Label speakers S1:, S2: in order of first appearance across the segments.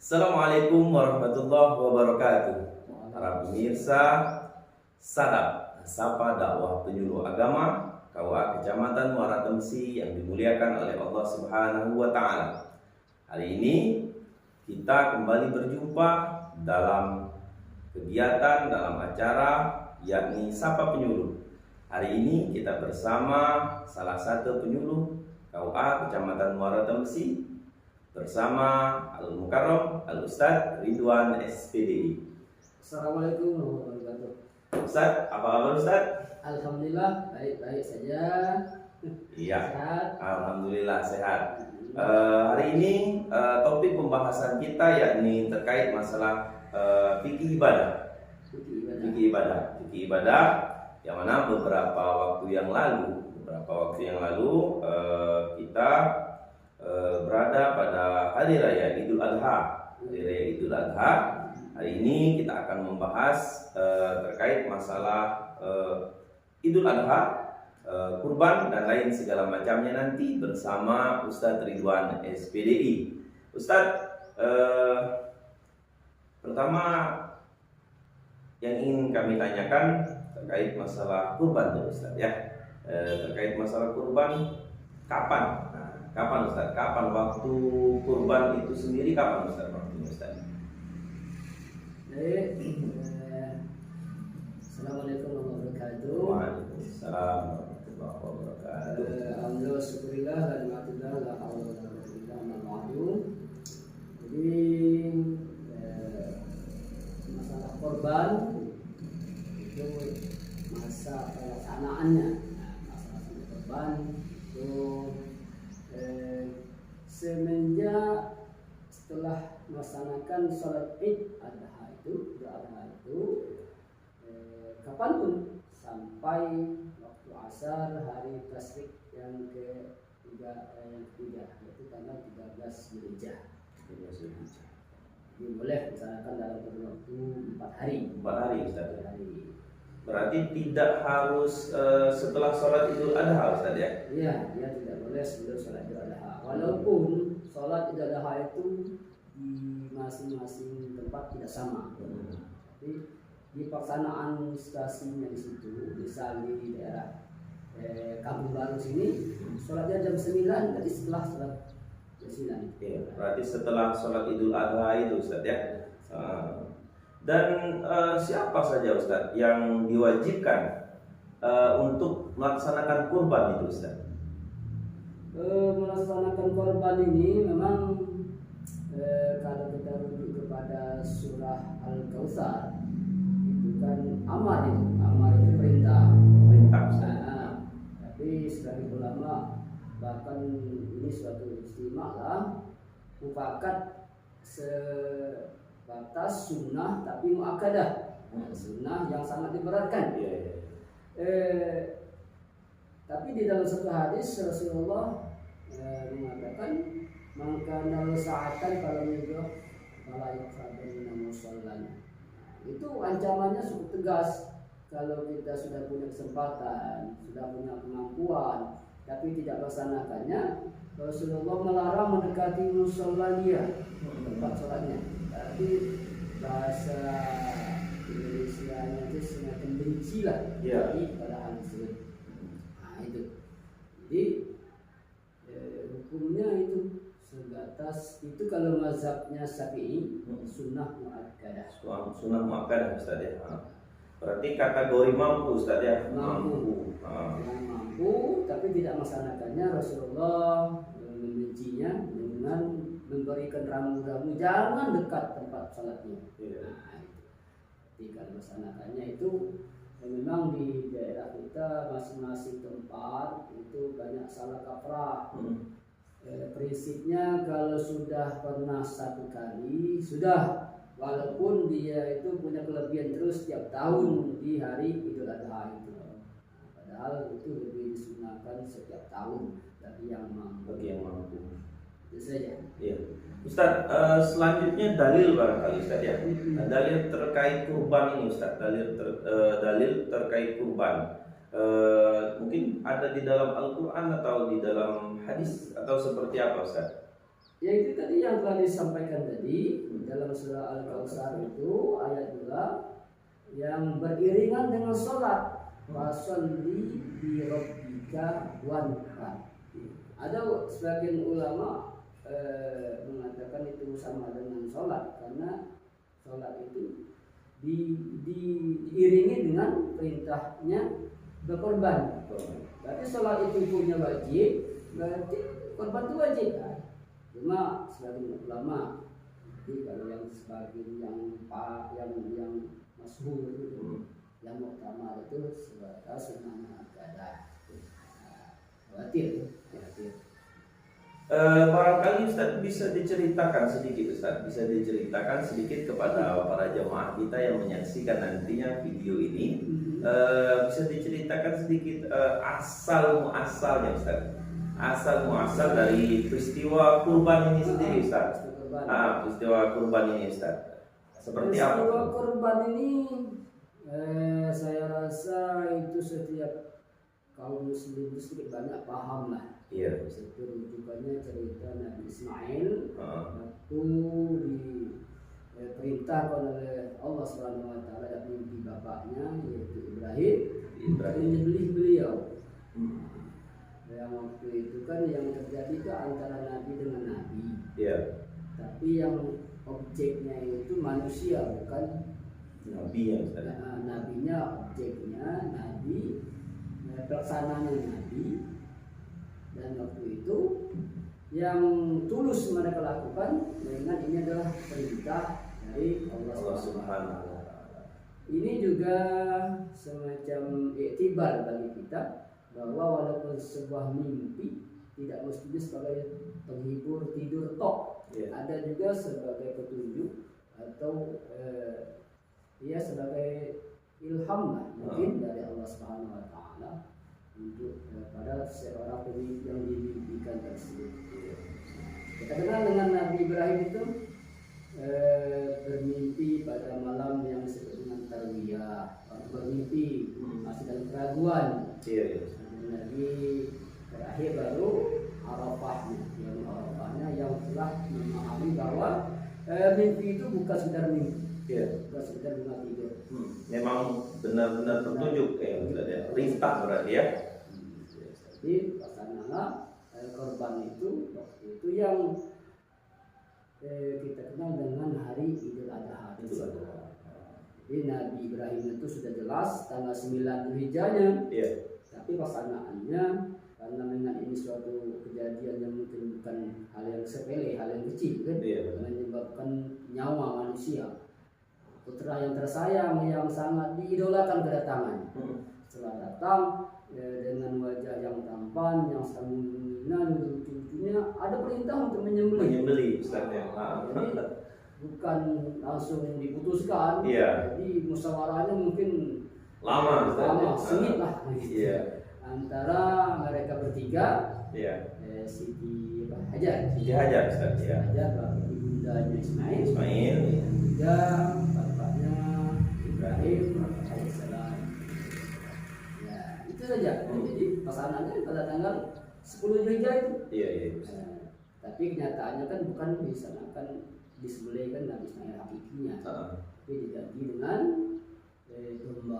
S1: Assalamualaikum warahmatullahi wabarakatuh. Para pemirsa, sadap sapa dakwah penyuluh agama KUA Kecamatan Muara Temsi yang dimuliakan oleh Allah Subhanahu wa taala. Hari ini kita kembali berjumpa dalam kegiatan, dalam acara yakni Sapa Penyuluh. Hari ini kita bersama salah satu penyuluh KUA Kecamatan Muara Temsi bersama Al Mukarram Al Ustadz Ridwan SPDI.
S2: Assalamualaikum warahmatullahi wabarakatuh.
S1: Ustadz, apa kabar Ustadz?
S2: Alhamdulillah baik-baik saja.
S1: Iya,
S2: Sehat.
S1: alhamdulillah sehat. Hari ini topik pembahasan kita yakni terkait masalah fikih ibadah. Fikih ibadah yang mana beberapa waktu yang lalu kita berada pada Hari Raya Idul Adha. Hari ini kita akan membahas terkait masalah Idul Adha, kurban dan lain segala macamnya nanti bersama Ustadz Ridwan SPDI. Ustadz, pertama yang ingin kami tanyakan terkait masalah kurban, Ustadz ya. Terkait masalah kurban, kapan? Kapan Ustaz? Kapan waktu kurban itu sendiri? Kapan Ustaz? Waktunya Ustaz?
S2: Baik. Assalamualaikum warahmatullahi wabarakatuh.
S1: Waalaikumsalam warahmatullahi wabarakatuh.
S2: Alhamdulillah, syukurillah, la ilaha illallah, la haula wa la quwwata illa billah. Jadi masalah kurban itu masa pelaksanaannya. Masalah kurban itu semenjak setelah melaksanakan sholat Id Adha itu, kapanpun sampai waktu asar hari tasyrik yang ketiga yaitu tanggal 13 Zulhijjah. Jadi boleh dilaksanakan dalam kurun waktu 4 hari.
S1: 4 hari Ustaz. Berarti tidak harus setelah sholat Idul Adha Ustaz ya?
S2: Iya, dia tidak boleh sebelum sholat Idul Adha. Walaupun sholat Idul Adha itu di masing-masing tempat tidak sama. Tapi di pelaksanaan stasiunnya di situ, misalnya di daerah Kampung Baru sini, sholatnya jam 9, jadi setelah sholat jam 9.
S1: Iya, berarti setelah sholat Idul Adha itu Ustaz ya? Dan siapa saja Ustaz yang diwajibkan untuk melaksanakan kurban itu Ustaz?
S2: Melaksanakan kurban ini memang kalau kita rujuk kepada surah Al-Kautsar itu kan amar itu perintah
S1: Ustaz.
S2: Tapi sebagai ulama bahkan ini suatu istimewa lah, mufakat batas sunnah tapi muakkadah, sunnah yang sangat diberatkan. Tapi di dalam satu hadis Rasulullah mengatakan maka sa'atan kalau menjoh malayak sabana musallana. Itu ancamannya cukup tegas. Kalau kita sudah punya kesempatan, sudah punya kemampuan, tapi tidak melaksanakannya, Rasulullah melarang mendekati musallanya, tempat sholatnya. Tapi bahasa Indonesia itu semacam benci lah pada hal tersebut. Nah itu, jadi hukumnya itu sebatas itu kalau mazhabnya Syafi'i sunnah muakkadah.
S1: Sunnah muakkadah Ustaz ya. Berarti kategori mampu Ustaz ya.
S2: Mampu, tapi tidak melaksanakannya. Rasulullah membencinya dengan memberikan ramu-ramu jangan dekat tempat salatnya. Nah, jika melaksanakannya itu memang di daerah kita masing-masing tempat itu banyak salah kaprah. Prinsipnya kalau sudah pernah satu kali sudah, walaupun dia itu punya kelebihan terus setiap tahun di hari Idul Adha itu. Padahal itu lebih disunahkan setiap tahun bagi yang mampu. Itu saja.
S1: Iya. Ustaz, selanjutnya dalil barangkali Ustaz ya. Dalil terkait kurban ini Ustaz. Dalil terkait kurban. Mungkin ada di dalam Al-Quran atau di dalam hadis atau seperti apa Ustaz?
S2: Ya itu tadi yang telah disampaikan tadi, dalam surah Al-Kautsar itu ayat 2 yang beriringan dengan sholat. Fasolli bi rabbika wanhar. Ada sebagian ulama mengatakan itu sama dengan sholat, karena sholat itu diiringi dengan perintahnya berkorban. Berarti sholat itu punya wajib, berarti korban itu wajib kan? Cuma sebagian ulama, jadi kalau yang sebagian yang masyhur itu, yang utama itu sebatas sunnah muakkadah. Khawatir.
S1: Barangkali Ustaz bisa diceritakan sedikit kepada para jemaah kita yang menyaksikan nantinya video ini. Bisa diceritakan sedikit asal muasalnya Ustaz. Asal muasal dari peristiwa kurban ini sendiri Ustaz. Peristiwa kurban ini Ustaz. Seperti apa?
S2: Peristiwa kurban ini saya rasa itu setiap kaum muslim itu sedikit banyak paham lah.
S1: Iya.
S2: Itu rujukannya cerita Nabi Ismail waktu diperintahkan oleh Allah Subhanahu Wa Taala dan mimpi bapaknya yaitu Ibrahim menyembelih beliau. Yang waktu itu kan yang terjadi itu antara Nabi dengan Nabi.
S1: Iya.
S2: Tapi yang objeknya itu manusia, bukan
S1: Nabi yang
S2: nabinya objeknya Nabi, pelaksananya Nabi. Dan waktu itu yang tulus mereka lakukan dengan ini adalah perintah dari Allah Subhanahu wa Ta'ala. Ini juga semacam iktibar bagi kita bahwa walaupun sebuah mimpi tidak mestinya sebagai penghibur tidur tok, ada juga sebagai petunjuk atau sebagai ilham lah mungkin dari Allah Subhanahu wa Ta'ala untuk pada seorang pemimpin yang dimimpikan tersebut. Kita kenal dengan Nabi Ibrahim itu bermimpi pada malam yang disebut dengan tarwiyah. Bermimpi masih dalam keraguan. Nabi terakhir baru Arafahnya yang telah memahami bahwa mimpi itu bukan sekedar mimpi. Bukan sekedar bunga tidur.
S1: Memang benar-benar petunjuk perintah berarti ya.
S2: Jadi pasanganlah korban itu waktu itu yang kita kenal dengan hari Idul Adha. Jadi Nabi Ibrahim itu sudah jelas tanggal 9 Dzulhijjahnya. Tapi pasangannya karena dengan ini suatu kejadian yang mungkin bukan hal yang sepele, hal yang kecil kan, menyebabkan nyawa manusia. Putra yang tersayang yang sangat diidolakan kedatangan. Setelah datang dengan wajah yang tampan, yang stamina, lucu-lucunya, ada perintah untuk menyembelih. Jadi bukan langsung diputuskan. Jadi musyawarahnya mungkin lama, sengit lah. Antara mereka bertiga, Siti Hajar, ibundanya Ismail, dan bapaknya Ibrahim alaihissalam. Itu saja. Jadi pasangannya pada tanggal 10 Dzulhijjah itu. Tapi kenyataannya kan bukan disanakan disembelih kan Nabi Ismail hakikinya. Tapi diganti dengan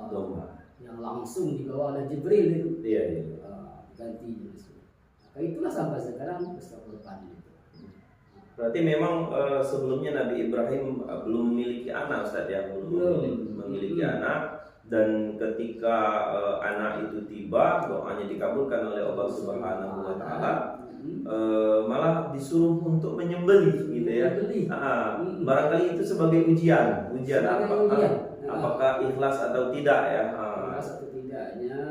S2: domba yang langsung dibawa oleh Jibril itu. Ganti jenis. Maka itulah sampai sekarang peristiwa kurban itu.
S1: Berarti memang sebelumnya Nabi Ibrahim belum memiliki anak, Ustaz ya, belum memiliki anak, dan ketika anak itu tiba, doanya dikabulkan oleh Allah Subhanahu wa Ta'ala, malah disuruh untuk menyembelih gitu ya. Barangkali itu sebagai ujian apakah ikhlas atau tidak ya.
S2: Ikhlas atau tidaknya,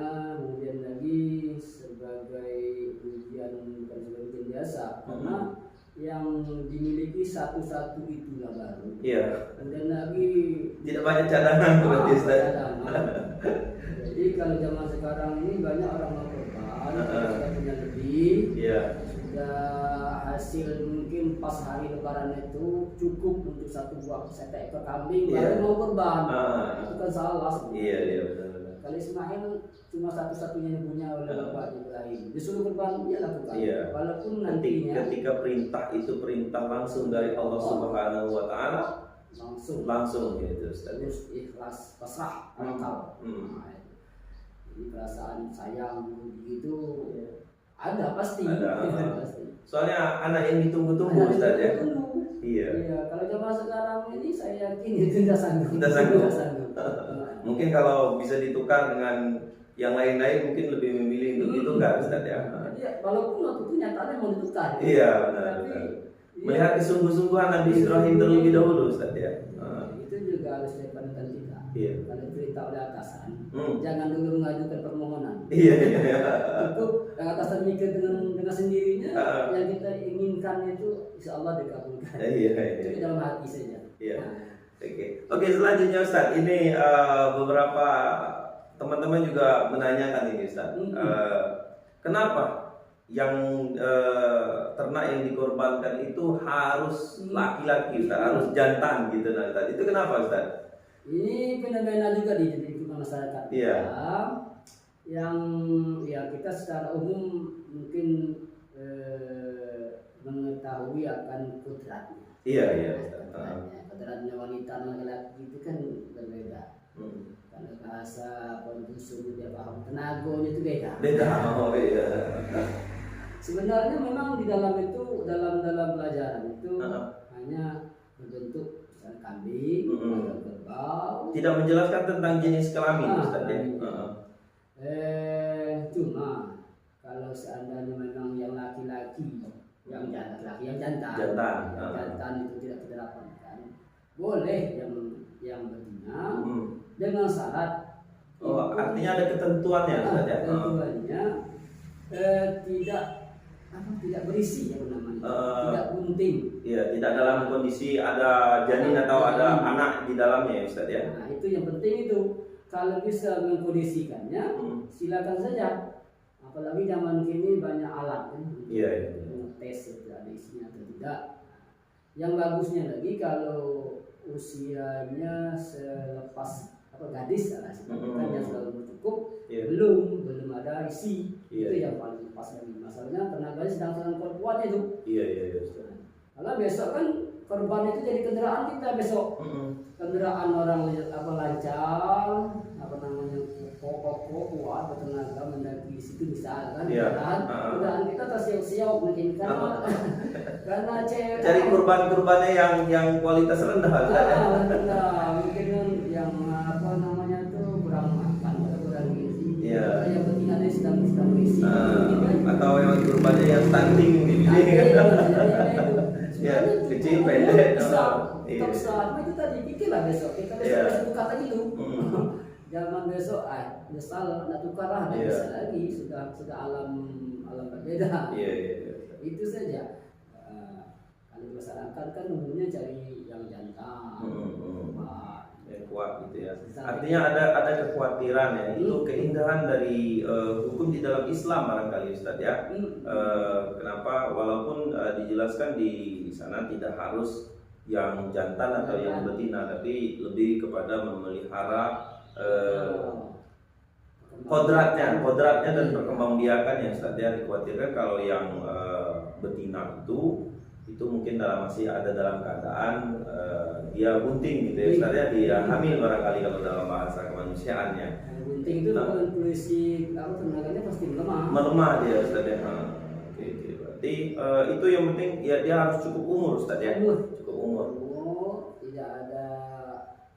S2: kemudian lagi sebagai ujian, bukan sebagai ujian biasa, karena yang dimiliki satu-satu itulah baru. Kemudian lagi
S1: tidak banyak cadangan berarti Ustaz.
S2: Jadi kalau zaman sekarang ini banyak orang mengkorban, sudah punya lebih, sudah hasil mungkin pas hari lebaran itu cukup untuk satu ekor kambing, baru mau korban. Itu kan salah. Kalau Ismail cuma satu-satunya yang punya oleh bapaknya Ibrahim. Disuruh kurban dia lakukan.
S1: Iya.
S2: Walaupun nantinya
S1: Ketika perintah itu perintah langsung dari Allah Subhanahu wa taala, langsung gitu Ustaz.
S2: terus ikhlas pasrah akal. Nah, jadi perasaan sayang begitu ada pasti.
S1: Ada.
S2: Pasti.
S1: Soalnya anak yang ditunggu-tunggu Ustaz ya. Iya.
S2: Iya, kalau zaman sekarang ini saya yakin itu tidak sanggup.
S1: Tidak sanggup.
S2: Tidak sanggup.
S1: Mungkin kalau bisa ditukar dengan yang lain-lain mungkin lebih memilih untuk ditukar Ustaz ya.
S2: Iya, walaupun waktu itu nyatanya mau ditukar.
S1: Iya, benar.
S2: Tapi
S1: Melihat kesungguh-sungguhan Nabi Ibrahim terlebih dahulu Ustaz ya.
S2: Itu juga harus diperhatikan kita.
S1: Iya.
S2: Kalau perintah oleh atasan, jangan dulu mengajukan permohonan.
S1: Iya.
S2: Cukup yang atasan mikir dengan sendirinya, yang kita inginkan itu insya Allah dikabulkan.
S1: Iya.
S2: Itu dalam hati saja.
S1: Iya. Oke, selanjutnya Ustaz, ini beberapa teman-teman juga menanyakan ini Ustaz. Kenapa yang ternak yang dikorbankan itu harus laki-laki Ustaz, harus jantan gitu nah Ustaz. Itu kenapa Ustaz?
S2: Ini fenomena juga di masyarakat
S1: Iya.
S2: kita, yang ya kita secara umum mungkin mengetahui akan kodratnya.
S1: Iya Ustaz.
S2: Kodratnya wanita dan laki-laki itu kan berbeda. Karena bahasa kondusun dia paham, tenaganya itu beda.
S1: Oh iya.
S2: Sebenarnya memang di dalam itu dalam pelajaran itu hanya berbentuk misalnya kambing, kerbau.
S1: Tidak menjelaskan tentang jenis kelamin Ustaz ya.
S2: Cuma kalau seandainya memang yang laki-laki yang jantan itu tidak kita dapatkan, boleh yang betina dengan syarat.
S1: Artinya ada ketentuannya Ustaz ya.
S2: Ketentuannya tidak berisi apa namanya, tidak bunting.
S1: Iya, tidak dalam kondisi ada janin atau ada anak di dalamnya ya Ustaz ya.
S2: Nah, itu yang penting itu. Kalau bisa mengkondisikannya, silakan saja. Apalagi zaman kini banyak alat kan.
S1: Iya.
S2: Tes itu ada isinya atau tidak. Yang bagusnya lagi kalau usianya selepas gadis kan yang sudah cukup, belum ada isi. Itu yang paling pas lagi. Masalahnya tenaganya sedang perempuan itu.
S1: Iya Ustaz.
S2: Kalau besok kan korban itu jadi kendaraan kita besok. Kendaraan orang lancar, kokoh kuat bertenaga mendaki situ bisa kan. Kendaraan kita tersiok-siok mungkin karena cewek.
S1: Cari kurban-kurbannya yang kualitas rendah
S2: mungkin yang kurang makan atau kurang gizi. Yang penting ada sedang berisi.
S1: Atau yang kurbannya yang stunting kecil pendek.
S2: Kita usaha itu tadi pikirlah besok kita buka lagi tuh. Zaman besok nyesal nggak tukar lah, nggak bisa lagi, sudah alam berbeda. Itu saja. Kalau masyarakat kan umumnya cari yang jantan,
S1: yang kuat gitu ya. Artinya ada kekhawatiran ya. Itu keindahan dari hukum di dalam Islam barangkali Ustaz ya. Kenapa? Walaupun dijelaskan di sana tidak harus yang jantan atau yang betina, tapi lebih kepada memelihara kodratnya dan perkembangbiakannya Ustaz ya. Dikhawatirkan kalau yang betina itu mungkin masih ada dalam keadaan dia bunting gitu ya Ustaz ya, dia hamil barangkali kalau dalam bahasa kemanusiaannya.
S2: Bunting itu kalau kondisi tenaganya pasti
S1: melemah dia Ustaz ya. Berarti itu yang penting ya, dia harus cukup umur Ustaz ya. Cukup umur.
S2: Tidak ada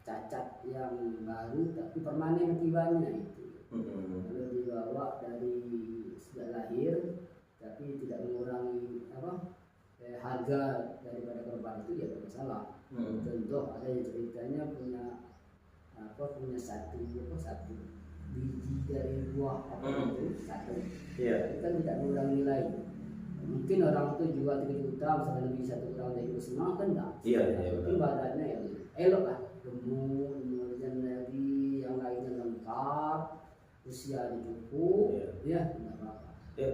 S2: cacat yang baru tapi permanen akibatnya itu. Kalau dibawa dari sejak lahir tapi tidak mengurangi harga daripada korban itu ya bermasalah. Contoh ada yang ceritanya punya satu biji dari buah itu satu. Itu kan tidak mengurangi nilai. Mungkin orang itu jual 3 juta misalnya lebih 1 orang dari semua kan enggak. Mungkin badannya ya elok lah, gemuk, kemudian lagi yang lainnya lengkap, usia cukup, enggak apa-apa.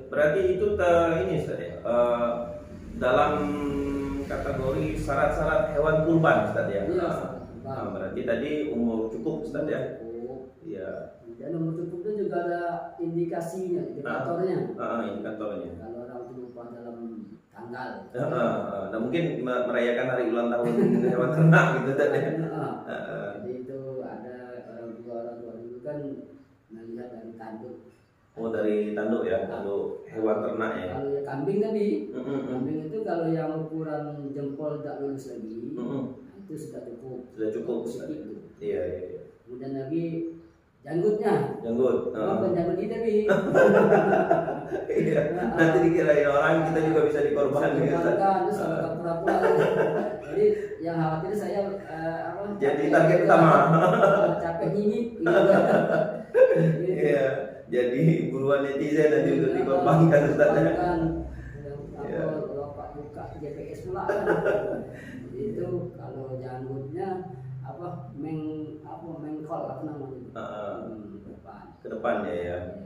S1: Berarti itu ini Ustaz ya. Dalam kategori syarat-syarat hewan kurban Ustaz ya.
S2: Iya.
S1: Berarti tadi umur cukup Ustaz ya.
S2: Iya. Dan nomor cukup itu juga ada indikasinya, indikatornya.
S1: Indikatornya.
S2: Kalau orang itu lupa dalam tanggal.
S1: Nah mungkin merayakan hari ulang tahun hewan ternak gitu tadi.
S2: Jadi itu ada orang tua dulu kan melihat dari tanduk.
S1: Oh dari tanduk ya, tanduk hewan ternak ya.
S2: Kalau ya kambing tadi, kambing itu kalau yang ukuran jempol tak lulus lagi, itu sudah cukup.
S1: Sudah cukup.
S2: Sedikit itu.
S1: Iya.
S2: Kemudian lagi janggutnya.
S1: Janggut.
S2: Bukan janggut ini tapi.
S1: Iya. Nanti dikirain orang kita juga bisa dikorbankan.
S2: Terus ada pura-pura. Jadi yang khawatir saya
S1: jadi target utama.
S2: Capek nyingit.
S1: Iya. Jadi buruan netizen dan juga dikorbankan Ustaz.
S2: Kalau Pak buka GPS pula kan. Itu kalau janggutnya mengkol apa namanya?
S1: Ke depan ya.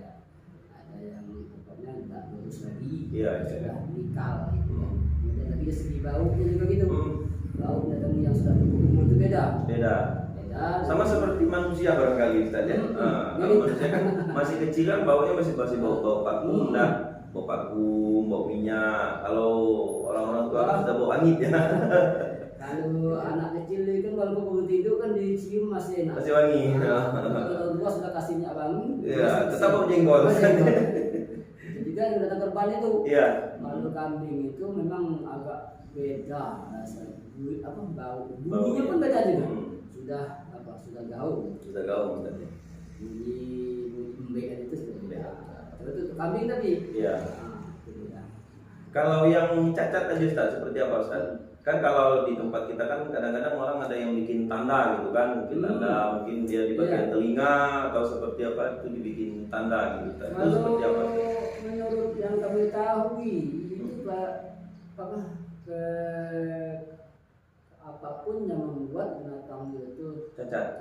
S2: Ada yang pokoknya tidak lurus lagi.
S1: Iya.
S2: Sudah nikal gitu kan. Kemudian lagi dari segi baunya juga gitu. Baunya dengan yang sudah cukup umur itu beda.
S1: Sama seperti manusia barangkali Ustaz ya. Kalau manusia kan masih kecil kan baunya masih bau parfum bau parfum, bau minyak. Kalau orang-orang tua kan sudah bau angin ya.
S2: Kalau anak kecil itu kan walaupun bangun tidur kan dicium masih enak.
S1: Masih wangi.
S2: Kalau tua sudah kasih minyak wangi.
S1: Iya, tetap bau jengkol.
S2: Jadi kan yang datang korban itu.
S1: Iya.
S2: Kalau kambing itu memang agak beda rasanya. Bau. Bunyinya pun beda juga. Sudah gaul.
S1: Sudah gaul tadi.
S2: Bunyi embekan itu sudah beda. Terus itu kambing tadi.
S1: Iya.
S2: Itu beda.
S1: Kalau yang cacat aja Ustaz seperti apa Ustaz? Kan kalau di tempat kita kan kadang-kadang orang ada yang bikin tanda gitu kan, mungkin tanda, mungkin dia di bagian telinga atau seperti apa itu dibikin tanda gitu. Itu seperti apa?
S2: Menurut yang kami tahu itu apapun yang membuat binatang itu
S1: Cacat.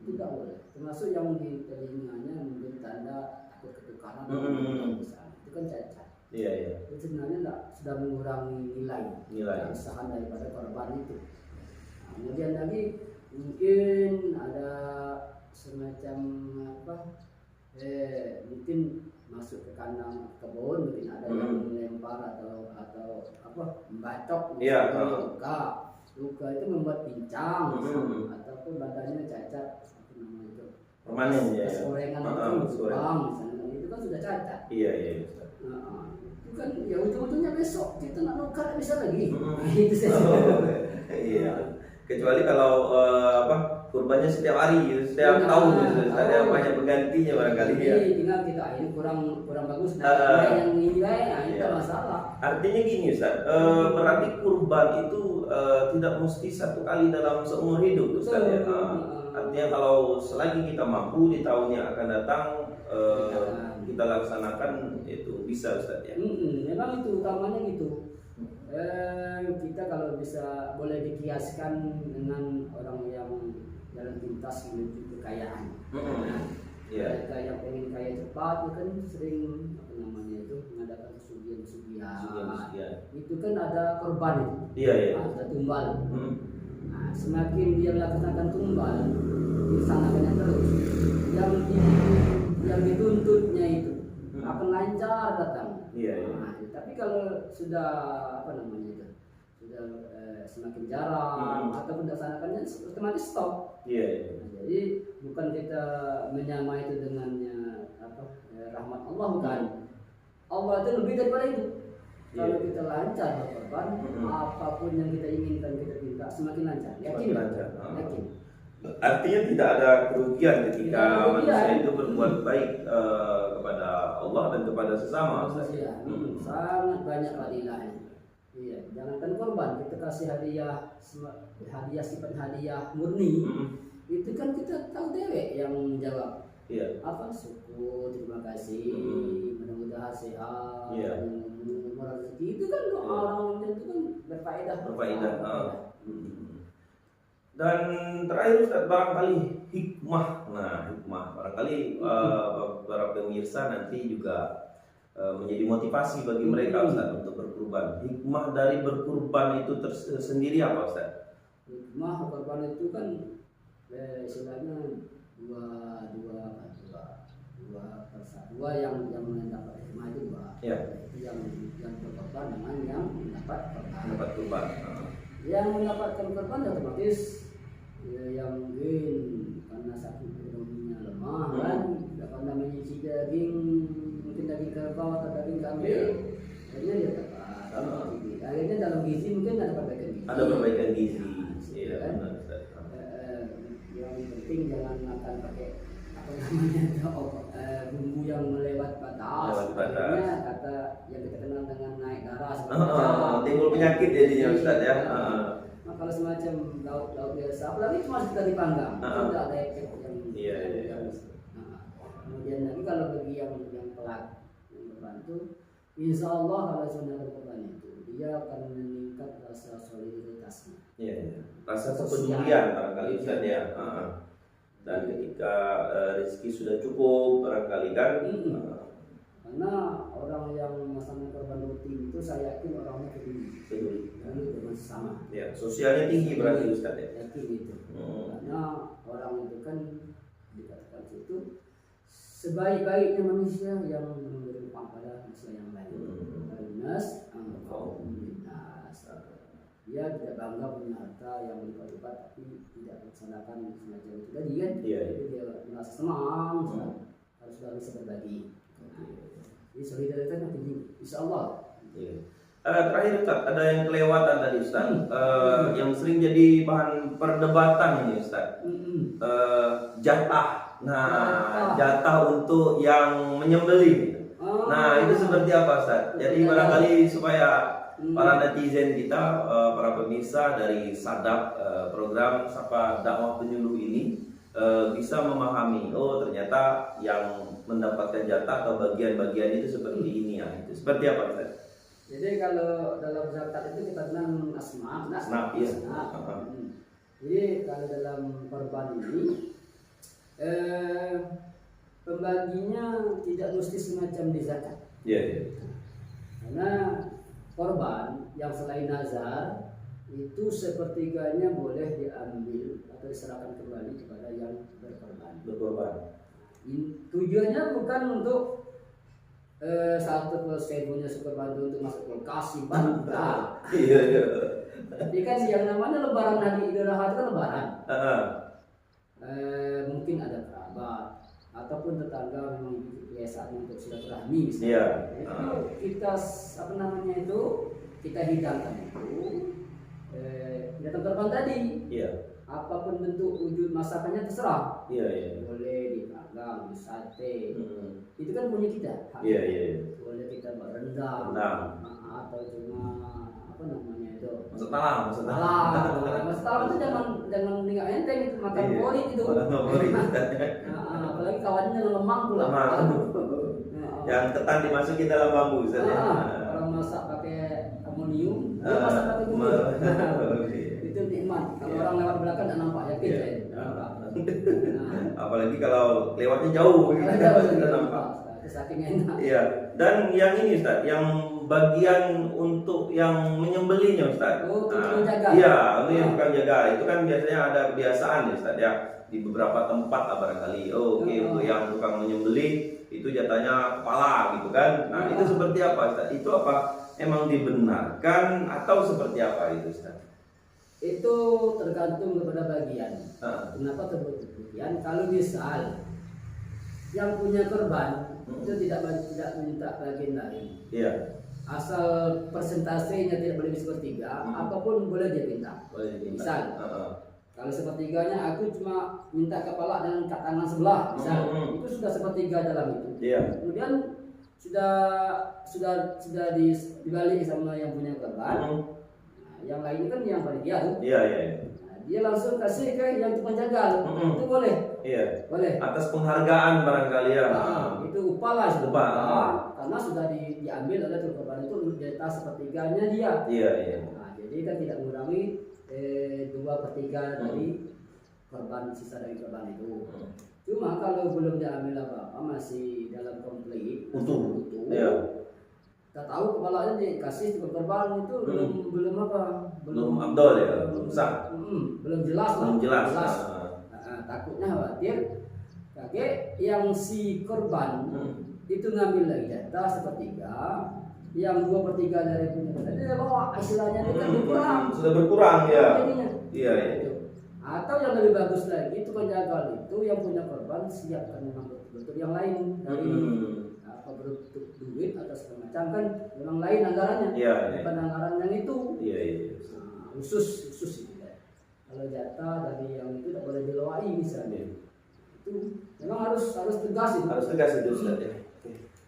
S2: itu tidak boleh. Termasuk yang di telinganya memberi tanda takut ketukaran itu kan cacat.
S1: Iya.
S2: Itu sebenarnya sudah mengurangi nilai kesusahan daripada korban itu. Kemudian lagi mungkin ada semacam mungkin masuk ke kandang kebun, mungkin ada yang melempar atau membacok luka itu membuat pincang ataupun badannya cacat
S1: permanen ya.
S2: Kesorengan itu kan sudah cacat.
S1: Iya.
S2: Itu kan ya ujung-ujungnya besok kita nak nukar bisa lagi. Itu saja.
S1: Iya. Kecuali kalau kurbannya setiap hari, setiap tahun, ada banyak penggantinya barangkali ya.
S2: Tinggal kita ini kurang bagus. Yang ini itu masalah.
S1: Artinya gini Ustaz, berarti kurban itu tidak mesti satu kali dalam seumur hidup Ustaz ya. Artinya kalau selagi kita mampu di tahun yang akan datang kita laksanakan itu bisa Ustaz ya.
S2: Memang itu utamanya gitu. Kita kalau bisa boleh dikiaskan dengan orang yang jalan pintas menuju kekayaan. Mereka yang pengen kaya cepat itu kan sering mengadakan kesugihan. Itu kan ada korban itu.
S1: Iya.
S2: Ada tumbal. Semakin dia melaksanakan tumbal, disanakannya terus. Yang dituntutnya itu akan lancar datang.
S1: Iya.
S2: Tapi kalau sudah sudah semakin jarang ataupun dilaksanakannya otomatis stop.
S1: Iya.
S2: Jadi bukan kita menyamai itu dengannya rahmat Allah, bukan. Allah itu lebih daripada itu. Kalau kita lancar berkorban, apapun yang kita inginkan kita minta semakin lancar. Yakin? Yakin.
S1: Artinya tidak ada kerugian ketika manusia itu berbuat baik kepada Allah dan kepada sesama.
S2: Sangat banyak fadilahnya. Iya, jangankan korban, kita kasih hadiah sifat hadiah murni. Itu kan kita tahu dewek yang menjawab.
S1: Iya.
S2: Syukur, terima kasih, mudah-mudahan sehat, murah rezeki. Itu kan orang itu kan berfaedah.
S1: Dan terakhir Ustaz, barangkali hikmah. Barangkali para pemirsa nanti juga menjadi motivasi bagi mereka Ustaz untuk berkurban. Hikmah dari berkurban itu sendiri apa Ustaz?
S2: Hikmah berkurban itu kan istilahnya dua dua dua dua dua yang mendapat hikmah itu dua.
S1: Ya.
S2: Itu yang berkorban dengan yang mendapat korban.
S1: Mendapat kurban.
S2: Yang mendapatkan korban otomatis yang mungkin karena sakit ekonominya lemah kan, tidak pandai menyisi daging, mungkin daging kerbau atau daging kambing, akhirnya dia dapat. Akhirnya dalam gizi mungkin ada perbaikan gizi.
S1: Ada perbaikan gizi. Iya,
S2: Kan?
S1: benar, Ustaz.
S2: Yang penting jangan makan pakai apa namanya bumbu yang melewat batas.
S1: Melewat batas.
S2: Akhirnya kata yang kita kenal dengan naik darah.
S1: Timbul penyakit jadinya Ustaz ya.
S2: Nah, kalau semacam lauk biasa, apalagi cuma sekedar dipanggang, itu tidak ada efek yang.
S1: Iya.
S2: Nah, kemudian lagi kalau bagi yang pelak yang membantu, insya Allah kalau sudah korban itu dia akan meningkat rasa solidaritasnya.
S1: Iya. Rasa kepedulian barangkali Ustaz ya. Dan ketika rezeki sudah cukup barangkali kan.
S2: Karena orang yang memasang korban rutin itu saya yakin orangnya peduli dengan sesama.
S1: Ya, sosialnya tinggi berarti Ustaz ya.
S2: Yakin itu. Karena orang itu kan dikatakan itu sebaik-baiknya manusia yang memberi upah pada manusia yang lain. Nas, dia tidak bangga punya harta yang berlipat-lipat tapi tidak melaksanakan semacam itu tadi kan.
S1: Iya.
S2: Jadi dia merasa senang, harus bisa berbagi. Jadi solidaritasnya tinggi, insya Allah.
S1: Iya. Terakhir Ustaz, ada yang kelewatan tadi Ustaz, yang sering jadi bahan perdebatan ini Ustaz. Jatah. Nah, jatah untuk yang menyembelih. Nah, itu seperti apa Ustaz? Jadi barangkali supaya para netizen kita, para pemirsa dari Sadap, program Sapa Dakwah Penyuluh ini bisa memahami, oh ternyata yang mendapatkan jatah atau bagian-bagian itu seperti ini ya. Itu seperti apa Ustaz?
S2: Jadi kalau dalam zakat itu kita kenal asma,
S1: Iya.
S2: Jadi kalau dalam korban ini pembaginya tidak mesti semacam di zakat.
S1: Iya.
S2: Karena korban yang selain nazar itu sepertiganya boleh diambil atau diserahkan kembali kepada yang berkorban. Tujuannya bukan untuk 1% punya sekorban untuk masuk kulkas simpan enggak.
S1: Iya.
S2: Tapi kan yang namanya lebaran hari Idul Adha itu kan lebaran. Mungkin ada kerabat ataupun tetangga memang kebiasaan untuk silaturahmi misalnya.
S1: Iya.
S2: Itu kita kita hidangkan itu datang korban tadi.
S1: Iya.
S2: Apapun bentuk wujud masakannya terserah.
S1: Iya.
S2: Boleh dipanggang, di sate. Itu kan punya kita.
S1: Iya.
S2: Boleh kita berendam. Atau cuma apa namanya itu?
S1: Masuk talang.
S2: Masuk talang itu jangan tinggal enteng itu makan borit itu. Apalagi kawannya yang lemang pula.
S1: Yang ketan dimasukin dalam bambu Ustaz ya.
S2: Kalau masak pakai amonium, dia masak pakai bumbu. Itu nikmat. Kalau orang lewat belakang tidak nampak, yakin saya.
S1: Apalagi kalau lewatnya jauh tidak nampak.
S2: Saking enak.
S1: Iya. Dan yang ini Ustaz, yang bagian untuk yang menyembelihnya Ustaz.
S2: Untuk menjaga.
S1: Iya, untuk yang bukan jaga. Itu kan biasanya ada kebiasaan ya Ustaz ya. Di beberapa tempat lah barangkali. Untuk yang tukang menyembelih itu jatahnya kepala gitu kan. Nah, itu seperti apa Ustaz? Itu apa emang dibenarkan atau seperti apa itu Ustaz?
S2: Itu tergantung kepada bagian. Kenapa tersebut bagian? Kalau misal yang punya korban itu tidak minta bagian lain.
S1: Iya.
S2: Asal persentasenya tidak boleh sepertiga, apapun boleh dia minta. Misal, kalau sepertiganya aku cuma minta kepala dan tangan sebelah, misal, itu sudah sepertiga dalam itu.
S1: Iya.
S2: Kemudian sudah dibalik sama yang punya korban. Yang lain kan yang panitia tuh.
S1: Iya.
S2: Nah, dia langsung kasih ke yang tukang jagal. Itu boleh.
S1: Iya.
S2: Boleh.
S1: Atas penghargaan barangkali ya.
S2: Itu upah lah.
S1: Upah.
S2: Karena sudah diambil oleh korban itu di atas sepertiganya dia.
S1: Iya.
S2: Nah, jadi kan tidak mengurangi 2/3 dari korban, sisa dari korban itu. Cuma kalau belum diambil apa-apa, masih dalam komplit
S1: utuh. Iya.
S2: Kita tahu kepalanya dikasih ke korban itu belum
S1: Belum abdol ya, belum sah.
S2: Belum jelas lah.
S1: Belum jelas.
S2: takutnya khawatir kakek yang si korban itu ngambil lagi jatah sepertiga, yang 2/3 dari punya tadi dia bawa, istilahnya itu kan berkurang.
S1: Sudah berkurang ya.
S2: Jadinya.
S1: Iya, iya.
S2: Gitu. Atau yang lebih bagus lagi itu penjagal itu yang punya korban siapkan memang betul-betul yang lain dari apa bentuk duit atau segala macam kan memang lain anggarannya.
S1: Iya, iya.
S2: Bukan anggaran yang itu.
S1: Iya, iya.
S2: Nah, khusus itu ya. Kalau jatah dari yang itu tidak boleh dilewai misalnya. Itu memang harus tegas itu.
S1: Harus tegas itu Ustaz ya.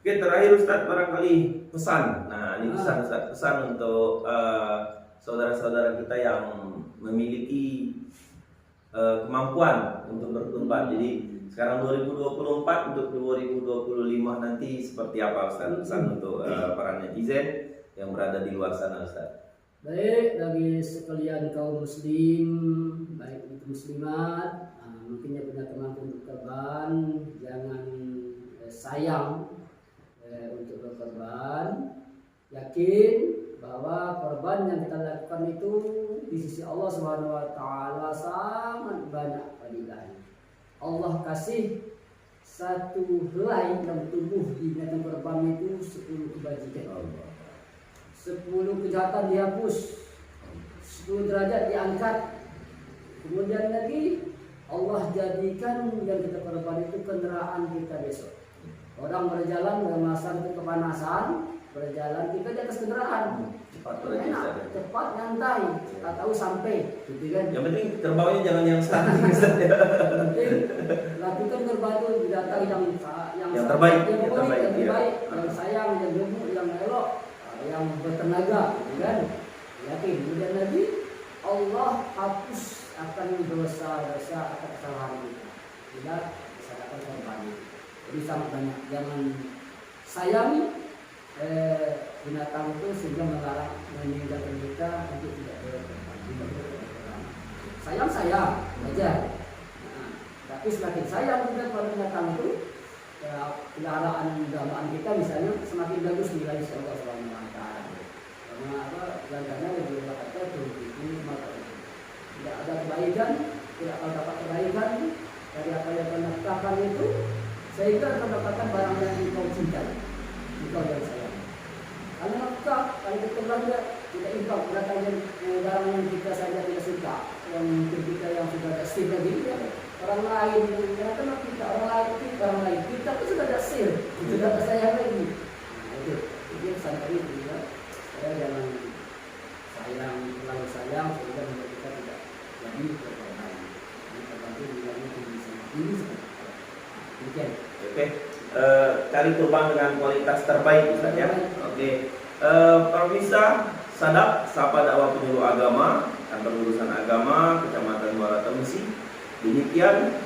S1: Oke, terakhir Ustaz barangkali pesan. Nah, ini pesan Ustaz, pesan untuk saudara-saudara kita yang memiliki kemampuan untuk berkurban. Jadi sekarang 2024 untuk 2025 nanti seperti apa Ustaz? Pesan untuk para netizen yang berada di luar sana Ustaz.
S2: Baik, bagi sekalian kaum muslim, baik itu muslimat, mungkin yang punya kemampuan berkorban, jangan sayang untuk berkorban. Yakin bahwa korban yang kita lakukan itu di sisi Allah Subhanahu wa taala sangat banyak fadilahnya. Allah kasih satu helai dalam tubuh di binatang korban itu 10 kebajikan. 10 kejahatan dihapus, 10 derajat diangkat. Kemudian lagi Allah jadikan yang kita korban itu kendaraan kita besok. Orang berjalan dalam masa itu kepanasan, berjalan kita di atas kendaraan. Enak, cepat, nyantai, tak tahu sampai, gitu kan?
S1: Yang penting terbawanya jangan yang standar.
S2: Yang penting lakukan korban itu datang yang
S1: terbaik,
S2: yang terbaik,
S1: iya.
S2: yang sayang, yang gemuk, yang elok, yang bertenaga, gitu kan? Yakin. Kemudian lagi Allah hapus akan dosa-dosa atau kesalahan kita. Tidak diserahkan korban itu. Jadi sangat banyak. Jangan sayangi binatang itu sehingga melarang meninggalkan kita untuk tidak berkorban. Sayang aja. Nah, tapi semakin sayang kita pada binatang itu, peliharaan dambaan kita misalnya semakin bagus nilai Allah Subhanahu wa taala. Karena apa? Karena lebih berkata itu maka tidak ada kebaikan, tidak akan dapat kebaikan dari apa yang kau nafkahkan itu, sehingga akan mendapatkan barang yang kau cintai, engkau yang sayang. Kalau nafkah, kalau kita belanja, kita infak, datangnya barang yang kita saja tidak suka, yang mungkin kita yang sudah ada sir lagi, ya. Orang lain, ternyata kita, orang lain, kita pun sudah ada sir, sudah ada sayang lagi. Nah, itu pesan tadi juga, saya jangan sayang, terlalu sayang, sehingga membuat kita tidak jadi berkorban. Ini terbantu nilainya tinggi seperti demikian.
S1: Oke. Cari kurban dengan kualitas terbaik Ustaz ya. Oke. Permisa Sadap Sapa Dakwah Penyuluh Agama, Kantor Urusan Agama, Kecamatan Muara Temsi. Demikian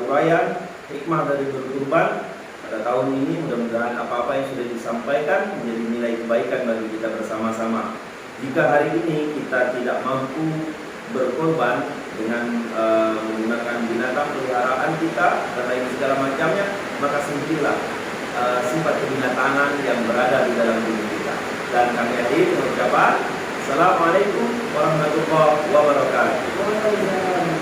S1: uraian hikmah dari berkurban pada tahun ini. Mudah-mudahan apa-apa yang sudah disampaikan menjadi nilai kebaikan bagi kita bersama-sama. Jika hari ini kita tidak mampu berkorban dengan menggunakan binatang peliharaan kita dan lain segala macamnya, maka singkirlah sifat kebinatangan yang berada di dalam diri kita. Dan kami akhiri mengucapkan Assalamualaikum warahmatullahi wabarakatuh.